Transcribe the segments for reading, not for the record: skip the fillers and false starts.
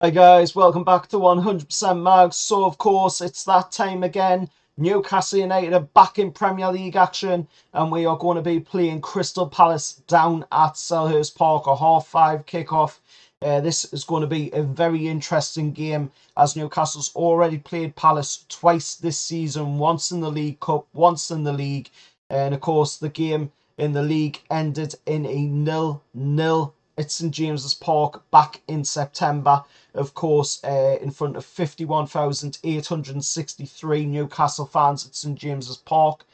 Hi guys, welcome back to 100% Mags. So of course it's that time again. Newcastle United are back in Premier League action and we are going to be playing Crystal Palace down at Selhurst Park, a half-5 kickoff. This is going to be a very interesting game as Newcastle's already played Palace twice this season, once in the League Cup, once in the league. And of course the game in the league ended in a 0-0 at St James's Park back in September, of course, in front of 51,863 Newcastle fans at St James's Park.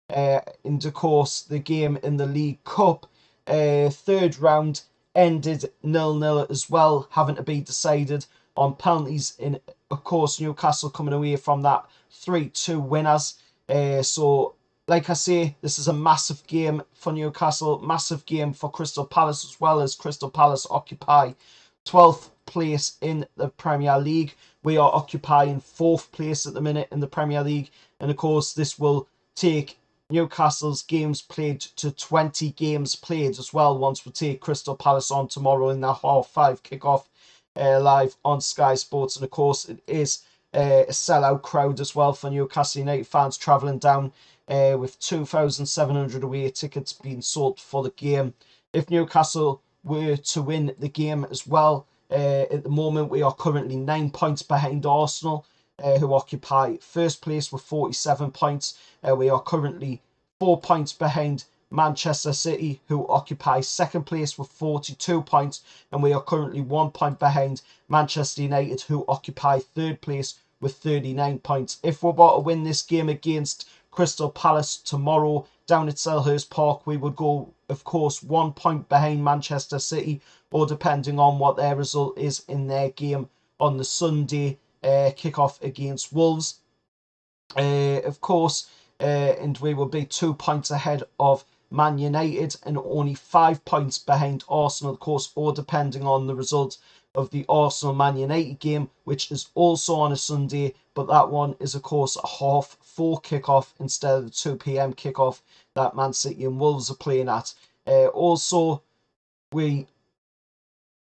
And of course, the game in the League Cup, third round, ended 0-0 as well, having to be decided on penalties. In of course, Newcastle coming away from that 3-2 winners. So like I say, this is a massive game for Newcastle, massive game for Crystal Palace as well, as Crystal Palace occupy 12th place in the Premier League. We are occupying 4th place at the minute in the Premier League. And of course, this will take Newcastle's games played to 20 games played as well once we take Crystal Palace on tomorrow in that half-5 kickoff live on Sky Sports. And of course, it is a sellout crowd as well for Newcastle United fans travelling down, with 2,700 away tickets being sold for the game. If Newcastle were to win the game as well, at the moment we are currently 9 points behind Arsenal, who occupy first place with 47 points. We are currently 4 points behind Manchester City, who occupy second place with 42 points, and we are currently 1 point behind Manchester United, who occupy third place with 39 points. If we're about to win this game against Crystal Palace tomorrow down at Selhurst Park, we would go, of course, 1 point behind Manchester City, or depending on what their result is in their game on the Sunday kickoff against Wolves. Of course, and we will be 2 points ahead of Man United and only 5 points behind Arsenal, of course, or depending on the result of the Arsenal-Man United game, which is also on a Sunday, but that one is, of course, a half-4 kickoff instead of the 2 p.m. kickoff that Man City and Wolves are playing at. Also, we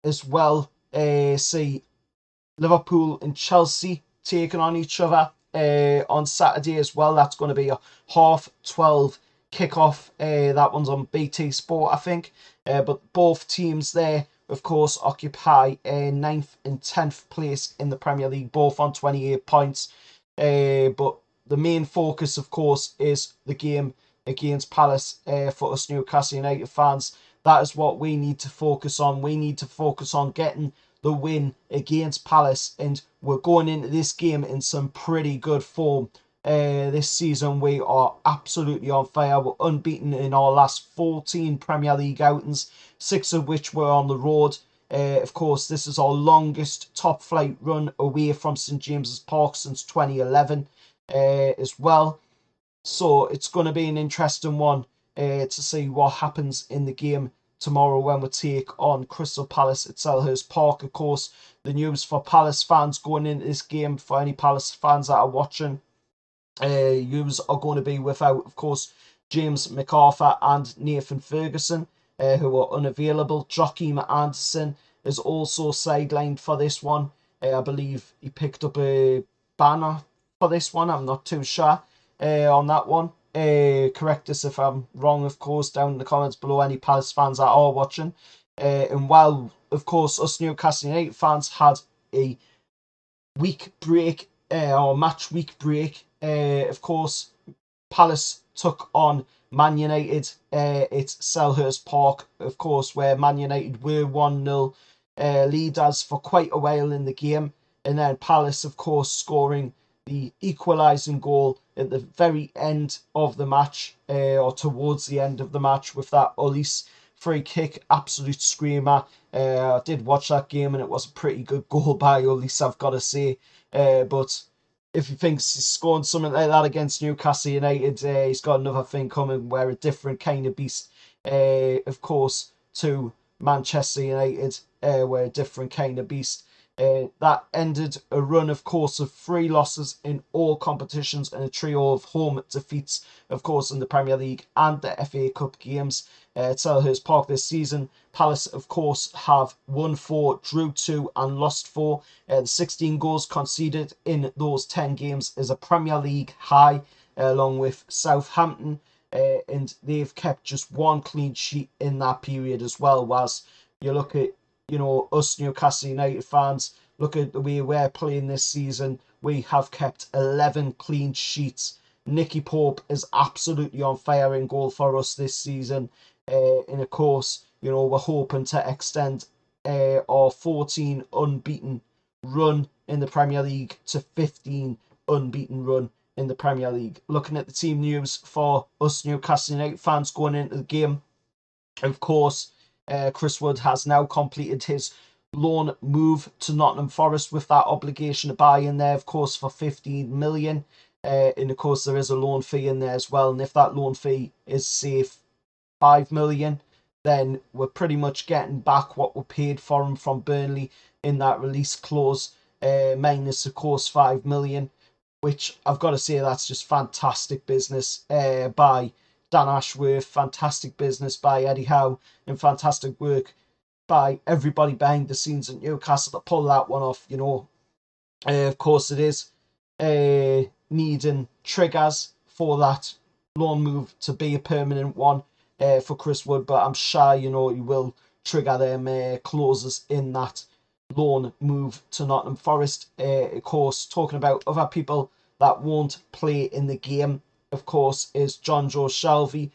as well see Liverpool and Chelsea taking on each other on Saturday as well. That's going to be a half-12 kickoff. That one's on BT Sport, I think. But both teams there, of course, occupy 9th and 10th place in the Premier League, both on 28 points. But the main focus, of course, is the game against Palace for us Newcastle United fans. That is what we need to focus on. We need to focus on getting the win against Palace, and we're going into this game in some pretty good form. This season we are absolutely on fire. We're unbeaten in our last 14 Premier League outings, 6 of which were on the road. Of course, this is our longest top flight run away from St James's Park since 2011 as well. So it's going to be an interesting one to see what happens in the game tomorrow when we take on Crystal Palace at Selhurst Park. Of course, the news for Palace fans going into this game, for any Palace fans that are watching, yous are going to be without, of course, James McArthur and Nathan Ferguson, who are unavailable. Joachim Anderson is also sidelined for this one. I believe he picked up a banner for this one. I'm not too sure on that one. Correct us if I'm wrong, of course, down in the comments below, any Palace fans that are watching. And while, of course, us Newcastle United fans had a week break, or match week break, of course, Palace took on Man United at Selhurst Park, of course, where Man United were 1-0 leaders for quite a while in the game. And then Palace, of course, scoring the equalising goal at the very end of the match, or towards the end of the match, with that Ulis free kick, absolute screamer. I did watch that game and it was a pretty good goal by Ulis, I've got to say. But if he thinks he's scoring something like that against Newcastle United, he's got another thing coming. We're a different kind of beast, of course, to Manchester United. We're a different kind of beast. That ended a run, of course, of 3 losses in all competitions and a trio of home defeats, of course, in the Premier League and the FA Cup games at Selhurst Park this season. Palace, of course, have won 4, drew 2 and lost 4. The 16 goals conceded in those 10 games is a Premier League high, along with Southampton, and they've kept just 1 clean sheet in that period as well. Whilst you look at, us Newcastle United fans, look at the way we're playing this season, we have kept 11 clean sheets. Nicky Pope is absolutely on fire in goal for us this season. And of course, we're hoping to extend our 14 unbeaten run in the Premier League to 15 unbeaten run in the Premier League. Looking at the team news for us Newcastle United fans going into the game, of course, Chris Wood has now completed his loan move to Nottingham Forest with that obligation to buy in there, of course, for 15 million. And of course, there is a loan fee in there as well. And if that loan fee is, say, 5 million, then we're pretty much getting back what we paid for him from Burnley in that release clause, minus, of course, 5 million, which I've got to say, that's just fantastic business by Dan Ashworth, fantastic business by Eddie Howe, and fantastic work by everybody behind the scenes at Newcastle to pull that one off. Of course, it is needing triggers for that loan move to be a permanent one for Chris Wood, but I'm sure he will trigger them clauses in that loan move to Nottingham Forest. Of course, talking about other people that won't play in the game, of course, is John Joe Shelvey,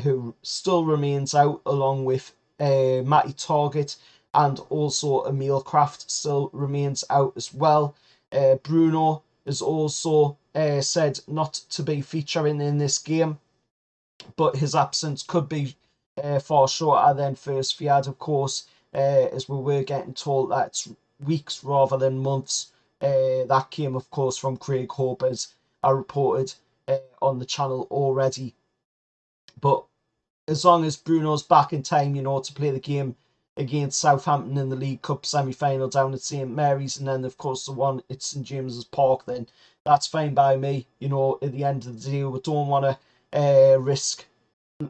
who still remains out, along with Matty Targett, and also Emil Kraft still remains out as well. Bruno is also said not to be featuring in this game, but his absence could be far shorter than first feared, of course, as we were getting told that it's weeks rather than months. That came, of course, from Craig Hope, as I reported on the channel already. But as long as Bruno's back in time, to play the game against Southampton in the League Cup semi-final down at St Mary's, and then, of course, the one at St James's Park, then that's fine by me. At the end of the day, we don't want to risk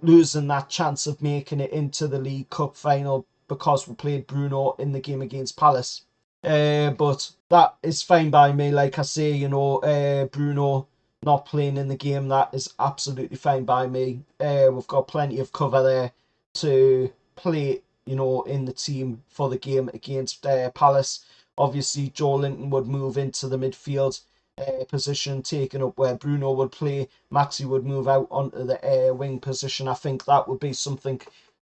losing that chance of making it into the League Cup final because we played Bruno in the game against Palace. But that is fine by me. Like I say, Bruno not playing in the game, that is absolutely fine by me. We've got plenty of cover there to play, in the team for the game against Palace. Obviously, Joe Linton would move into the midfield position, taking up where Bruno would play. Maxi would move out onto the wing position. I think that would be something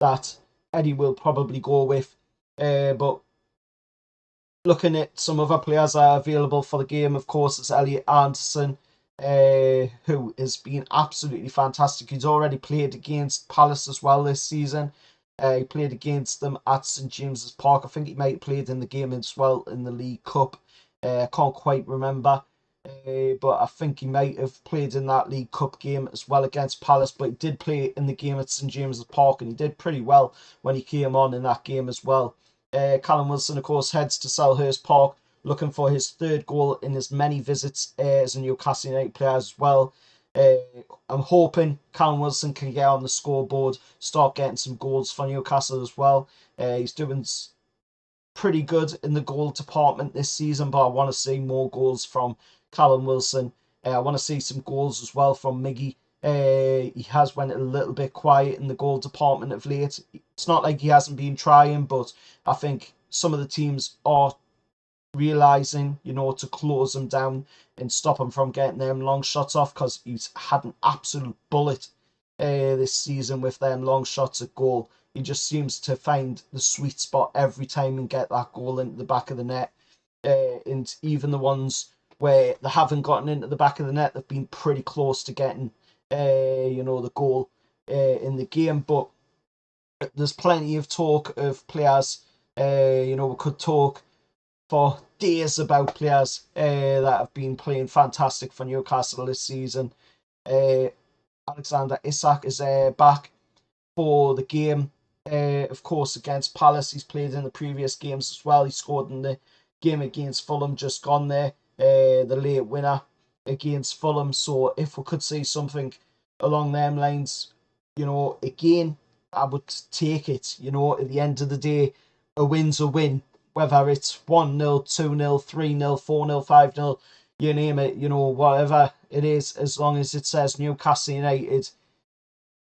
that Eddie will probably go with. But looking at some other players that are available for the game, of course, it's Elliot Anderson, who has been absolutely fantastic. He's already played against Palace as well this season. He played against them at St James's Park. I think he might have played in the game as well in the League Cup. I can't quite remember. But I think he might have played in that League Cup game as well against Palace. But he did play in the game at St James's Park, and he did pretty well when he came on in that game as well. Callum Wilson, of course, heads to Selhurst Park, looking for his 3rd goal in as many visits as a Newcastle United player as well. I'm hoping Callum Wilson can get on the scoreboard, start getting some goals for Newcastle as well. He's doing pretty good in the goal department this season, but I want to see more goals from Callum Wilson. I want to see some goals as well from Miggy. He has went a little bit quiet in the goal department of late. It's not like he hasn't been trying, but I think some of the teams are realising, to close him down and stop him from getting them long shots off, because he's had an absolute bullet this season with them long shots at goal. He just seems to find the sweet spot every time and get that goal into the back of the net. And even the ones where they haven't gotten into the back of the net, they've been pretty close to getting, the goal in the game. But there's plenty of talk of players. We could talk for days about players that have been playing fantastic for Newcastle this season. Alexander Isak is back for the game. Of course, against Palace. He's played in the previous games as well. He scored in the game against Fulham just gone there, the late winner against Fulham. So if we could see something along them lines, again, I would take it. At the end of the day, a win's a win. Whether it's 1-0, 2-0, 3-0, 4-0, 5-0, you name it, whatever it is, as long as it says Newcastle United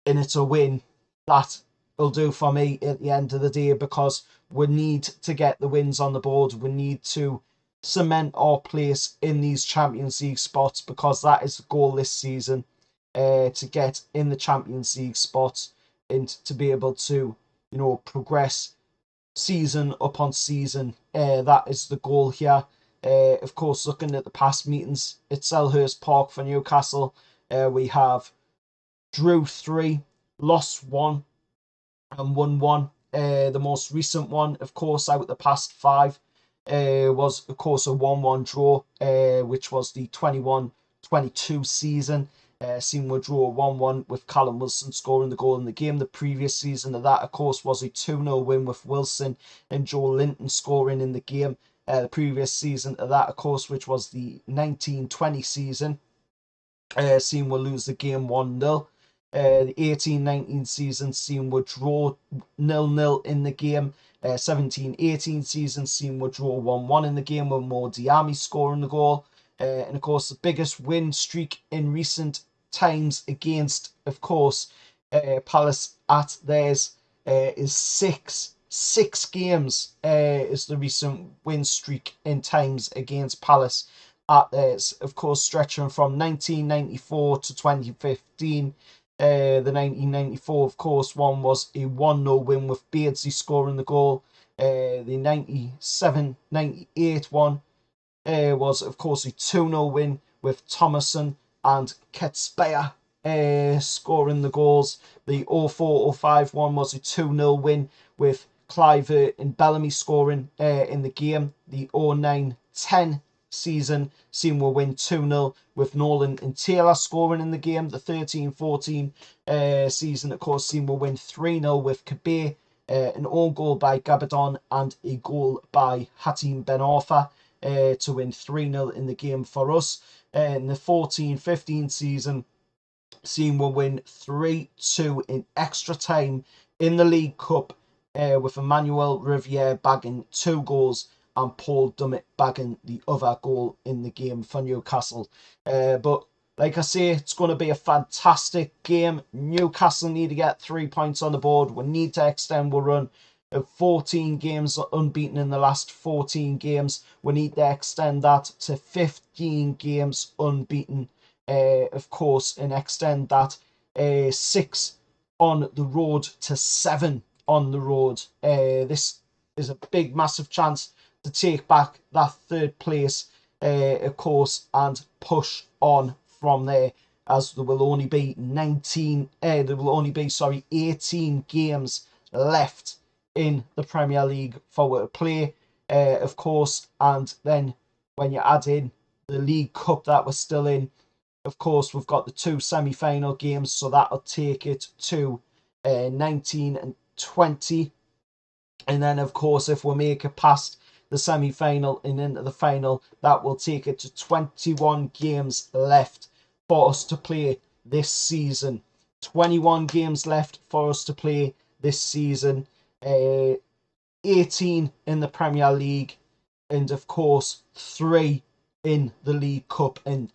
and it's a win, that will do for me at the end of the day, because we need to get the wins on the board. We need to cement our place in these Champions League spots, because that is the goal this season, to get in the Champions League spots and to be able to, progress season upon season. That is the goal here. Of course, looking at the past meetings at Selhurst Park for Newcastle, we have drew 3, lost 1, and won 1. The most recent one, of course, out of the past 5, was, of course, a 1-1 draw, which was the 21-22 season. Seen we draw 1-1 with Callum Wilson scoring the goal in the game. The previous season of that, of course, was a 2-0 win with Wilson and Joe Linton scoring in the game. The previous season of that, of course, which was the 19-20 season, seen we lose the game 1-0. The 18-19 season seen we draw 0-0 in the game. 17-18 season seen we draw 1-1 in the game with Mo Diami scoring the goal. And of course, the biggest win streak in recent times against, of course, Palace at theirs is 6 games is the recent win streak in times against Palace at theirs. Of course, stretching from 1994 to 2015. The 1994, of course, one was a 1-0 win with Beardsley scoring the goal. The 97-98 one was, of course, a 2-0 win with Thomason and Ketspeyer scoring the goals. The 04-05 one was a 2-0 win with Clivert and Bellamy scoring in the game. The 09-10 season seen we win 2-0 with Nolan and Taylor scoring in the game. The 13-14 season, of course, seen we win 3-0 with Kabir, an own goal by Gabadon and a goal by Hatim Ben Arfa to win 3-0 in the game for us. In the 14-15 season, seen we win 3-2 in extra time in the League Cup, with Emmanuel Riviere bagging 2 goals and Paul Dummett bagging the other goal in the game for Newcastle. But like I say, it's going to be a fantastic game. Newcastle need to get 3 points on the board. We need to extend our run of 14 games unbeaten in the last 14 games. We need to extend that to 15 games unbeaten, of course, and extend that 6 on the road to 7 on the road. This is a big, massive chance to take back that 3rd place, of course, and push on from there, as there will only be 18 games left in the Premier League for to play, of course. And then when you add in the League Cup that we're still in, of course, we've got the 2 semi-final games, so that'll take it to 19 and 20. And then, of course, if we make it past the semi-final and into the final, that will take it to 21 games left for us to play this season. 21 games left for us to play this season. 18 in the Premier League, and of course 3 in the League Cup. And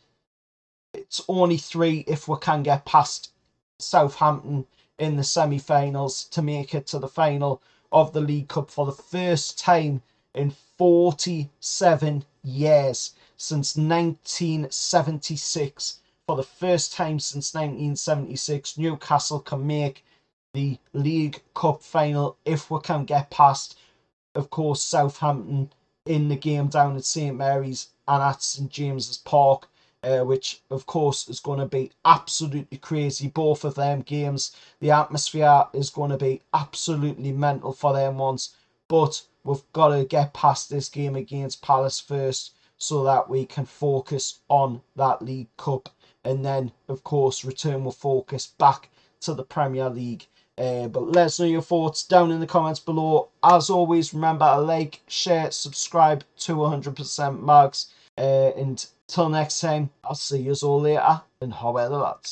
it's only 3 if we can get past Southampton in the semi-finals to make it to the final of the League Cup for the first time in 47 years, since 1976. For the first time since 1976, Newcastle can make the League Cup final if we can get past, of course, Southampton in the game down at St Mary's and at St James's Park, which, of course, is going to be absolutely crazy. Both of them games, the atmosphere is going to be absolutely mental for them ones. But we've got to get past this game against Palace first, so that we can focus on that League Cup, and then, of course, return with focus back to the Premier League. But let us know your thoughts down in the comments below. As always, remember to like, share, subscribe to 100% Mags. And till next time, I'll see you all later. And how are the lads?